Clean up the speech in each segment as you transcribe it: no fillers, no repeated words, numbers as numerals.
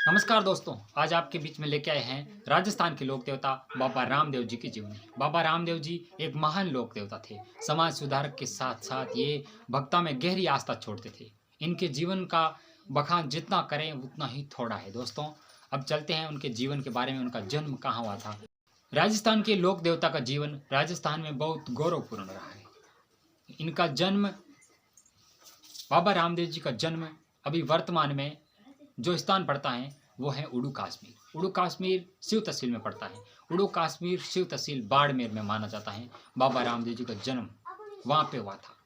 नमस्कार दोस्तों, आज आपके बीच में लेके आए हैं राजस्थान के लोक देवता बाबा रामदेव जी की जीवनी। बाबा रामदेव जी एक महान लोक देवता थे। समाज सुधारक के साथ साथ ये भक्ता में गहरी आस्था छोड़ते थे। इनके जीवन का बखान जितना करें उतना ही थोड़ा है। दोस्तों, अब चलते हैं उनके जीवन के बारे में। उनका जन्म कहाँ हुआ था। राजस्थान के लोक देवता का जीवन राजस्थान में बहुत गौरवपूर्ण रहा है। इनका जन्म, बाबा रामदेव जी का जन्म अभी वर्तमान में जो स्थान पड़ता है वो है उड़ू कश्मीर। उड़ू कश्मीर शिव तहसील में पड़ता है। उड़ू कश्मीर शिव तहसील बाड़मेर में माना जाता है। बाबा रामदेव जी का जन्म वहाँ पे हुआ था।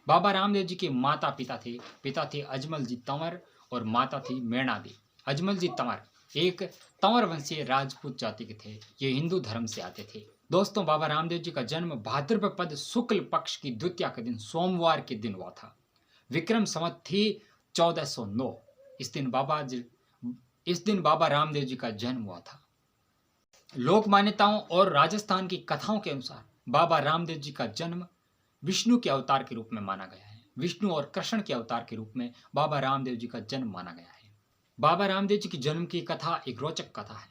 बाबा रामदेव जी के माता पिता थे अजमल जी तंवर और माता थी मैणा दी। अजमल जी तंवर एक तंवर वंशीय राजपूत जाति के थे। ये हिंदू धर्म से आते थे। दोस्तों, बाबा रामदेव जी का जन्म भाद्रपद शुक्ल पक्ष की द्वितीया के दिन सोमवार के दिन हुआ था। विक्रम संवत थी 1409। इस दिन बाबा रामदेव जी का जन्म हुआ था। लोक मान्यताओं और राजस्थान की कथाओं के अनुसार बाबा रामदेव जी का जन्म विष्णु के अवतार के रूप में माना गया है। विष्णु और कृष्ण के अवतार के रूप में बाबा रामदेव जी का जन्म माना गया है। बाबा रामदेव जी की जन्म की कथा एक रोचक कथा है।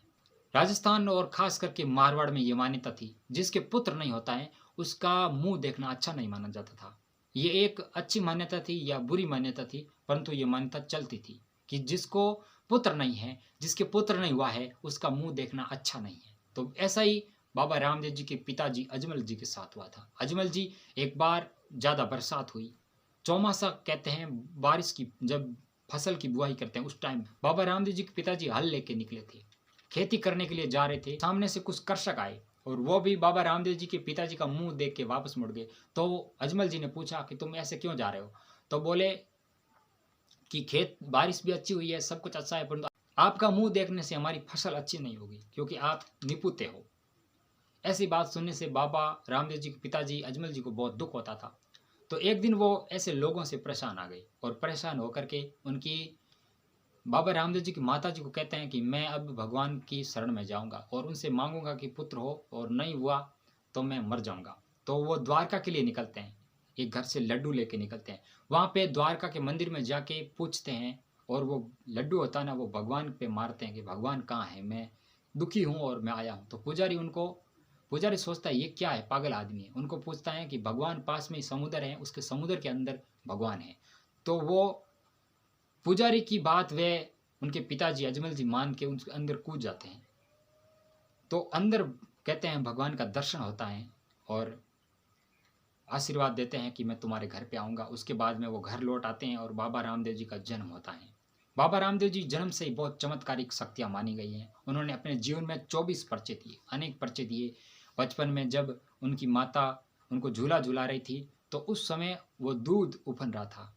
राजस्थान और खास करके मारवाड़ में ये मान्यता थी, जिसके पुत्र नहीं होता है उसका मुंह देखना अच्छा नहीं माना जाता था। ये एक अच्छी मान्यता थी या बुरी मान्यता थी, परंतु ये मान्यता चलती थी कि जिसको पुत्र नहीं है, जिसके पुत्र नहीं हुआ है, उसका मुंह देखना अच्छा नहीं है। तो ऐसा ही बाबा रामदेव जी के पिताजी अजमल जी के साथ हुआ था। अजमल जी, एक बार ज़्यादा बरसात हुई, चौमासा कहते हैं बारिश की, जब फसल की बुआई करते हैं उस टाइम बाबा रामदेव जी के पिताजी हल लेके निकले थे, खेती करने के लिए जा रहे थे। सामने से कुछ कृषक आए और वो भी बाबा रामदेव जी के पिताजी का मुंह देख के वापस मुड़ गए। तो अजमल जी ने पूछा कि तुम ऐसे क्यों जा रहे हो। तो बोले कि खेत बारिश भी अच्छी हुई है, सब कुछ अच्छा है, परंतु आपका मुंह देखने से हमारी फसल अच्छी नहीं होगी क्योंकि आप निपुते हो। ऐसी बात सुनने से बाबा रामदेव जी के पिताजी अजमल जी को बहुत दुख होता था। तो एक दिन वो ऐसे लोगों से परेशान आ गए और परेशान होकर के उनकी बाबा रामदेव जी की माता जी को कहते हैं कि मैं अब भगवान की शरण में जाऊंगा और उनसे मांगूंगा कि पुत्र हो, और नहीं हुआ तो मैं मर जाऊंगा। तो वो द्वारका के लिए निकलते हैं, एक घर से लड्डू लेके निकलते हैं। वहाँ पे द्वारका के मंदिर में जाके पूछते हैं और वो लड्डू होता है ना, वो भगवान पे मारते हैं कि भगवान कहाँ है, मैं दुखी हूँ और मैं आया हूँ। तो पुजारी सोचता है ये क्या है, पागल आदमी है। उनको पूछता है कि भगवान पास में ही समुद्र है, उसके समुद्र के अंदर भगवान है। तो वो पुजारी की बात वे उनके पिताजी अजमल जी मान के उनके अंदर कूद जाते हैं। तो अंदर कहते हैं भगवान का दर्शन होता है और आशीर्वाद देते हैं कि मैं तुम्हारे घर पे आऊँगा। उसके बाद में वो घर लौट आते हैं और बाबा रामदेव जी का जन्म होता है। बाबा रामदेव जी जन्म से ही बहुत चमत्कारिक शक्तियाँ मानी गई हैं। उन्होंने अपने जीवन में 24 पर्चे दिए, अनेक पर्चे दिए। बचपन में जब उनकी माता उनको झूला झुला रही थी तो उस समय वो दूध उफन रहा था,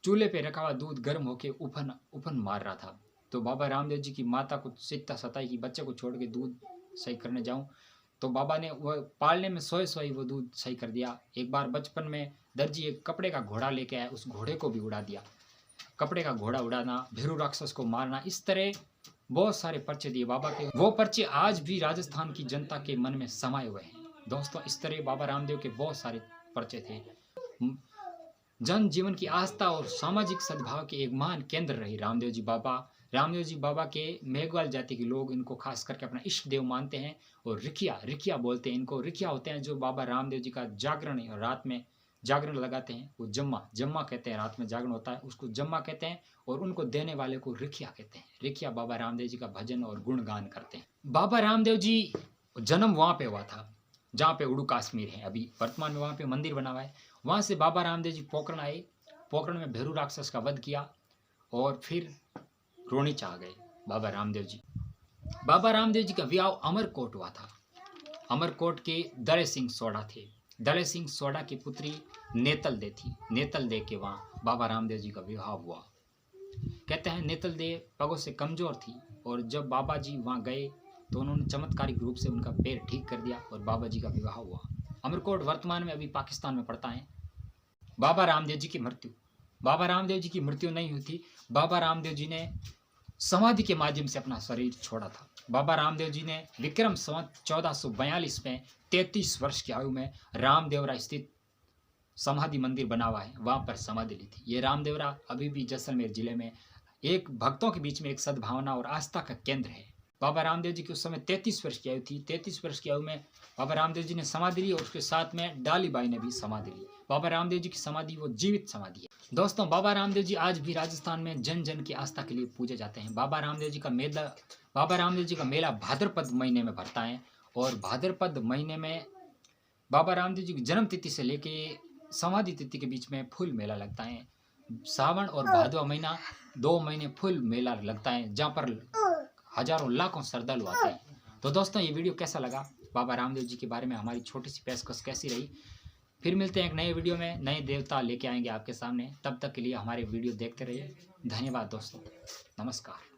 चूल्हे पे रखा हुआ दूध गर्म होके उफन उफन मार रहा था। तो बाबा रामदेव जी की माता को चिंता सताई कि बच्चे को छोड़ के दूध सही करने जाऊं। तो बाबा ने वह पालने में सोए सोए वो दूध सही कर दिया। एक बार बचपन में दर्जी एक कपड़े का घोड़ा लेके आया, उस घोड़े को भी उड़ा दिया। कपड़े का घोड़ा उड़ाना, भीरू राक्षस को मारना, इस तरह बहुत सारे पर्चे दिए बाबा के। वो पर्चे आज भी राजस्थान की जनता के मन में समाये हुए हैं। दोस्तों, इस तरह बाबा रामदेव के बहुत सारे पर्चे थे। जन जीवन की आस्था और सामाजिक सद्भाव के एक महान केंद्र रही रामदेव जी बाबा। रामदेव जी बाबा के मेघवाल जाति के लोग इनको खास करके अपना इष्ट देव मानते हैं और रिखिया रिखिया बोलते हैं इनको। रिखिया होते हैं जो बाबा रामदेव जी का जागरण रात में जागरण लगाते हैं, वो जम्मा जम्मा कहते हैं। रात में जागरण होता है उसको जम्मा कहते हैं और उनको देने वाले को रिखिया कहते हैं। रिखिया बाबा रामदेव जी का भजन और गुणगान करते हैं। बाबा रामदेव जी जन्म वहाँ पे हुआ था जहाँ पे उड़ू कश्मीर है। अभी वर्तमान में वहाँ पे मंदिर बना हुआ है। वहाँ से बाबा रामदेव जी पोखरण आए, पोखरण में भैरू राक्षस का वध किया और फिर रोनीचा आ गए बाबा रामदेव जी। बाबा रामदेव जी का विवाह अमरकोट हुआ था। अमरकोट के दले सिंह सोढ़ा थे। दले सिंह सोढ़ा की पुत्री नेतल दे थी। नेतल दे के वहाँ बाबा रामदेव जी का विवाह हुआ। कहते हैं नेतल दे पगों से कमजोर थी और जब बाबा जी वहाँ गए तो उन्होंने चमत्कारिक रूप से उनका पैर ठीक कर दिया और बाबा जी का विवाह हुआ। अमरकोट वर्तमान में अभी पाकिस्तान में पड़ता है। बाबा रामदेव जी की मृत्यु, बाबा रामदेव जी की मृत्यु नहीं हुई थी। बाबा रामदेव जी ने समाधि के माध्यम से अपना शरीर छोड़ा था। बाबा रामदेव जी ने विक्रम संवत 1442 में 33 वर्ष की आयु में रामदेवरा स्थित समाधि मंदिर बना हुआ है, वहाँ पर समाधि ली थी। ये रामदेवरा अभी भी जैसलमेर जिले में एक भक्तों के बीच में एक सद्भावना और आस्था का केंद्र है। बाबा रामदेव जी की उस समय 33 वर्ष की आयु थी। 33 वर्ष की आयु में बाबा रामदेव जी ने समाधि ली और उसके साथ में डालीबाई ने भी समाधि ली। बाबा रामदेव जी की समाधि वो जीवित समाधि है। दोस्तों, बाबा रामदेव जी आज भी राजस्थान में जन जन की आस्था के लिए पूजे जाते हैं। बाबा रामदेव जी का मेला भाद्रपद महीने में भरता है और भाद्रपद महीने में बाबा रामदेव जी की जन्म तिथि से लेके समाधि तिथि के बीच में फुल मेला लगता है। सावन और भादवा महीना 2 महीने फुल मेला लगता है, जहाँ पर हजारों लाखों श्रद्धालु आते हैं। तो दोस्तों, ये वीडियो कैसा लगा, बाबा रामदेव जी के बारे में हमारी छोटी सी पेशकश कैसी रही? फिर मिलते हैं एक नए वीडियो में, नए देवता लेके आएंगे आपके सामने। तब तक के लिए हमारे वीडियो देखते रहिए। धन्यवाद दोस्तों, नमस्कार।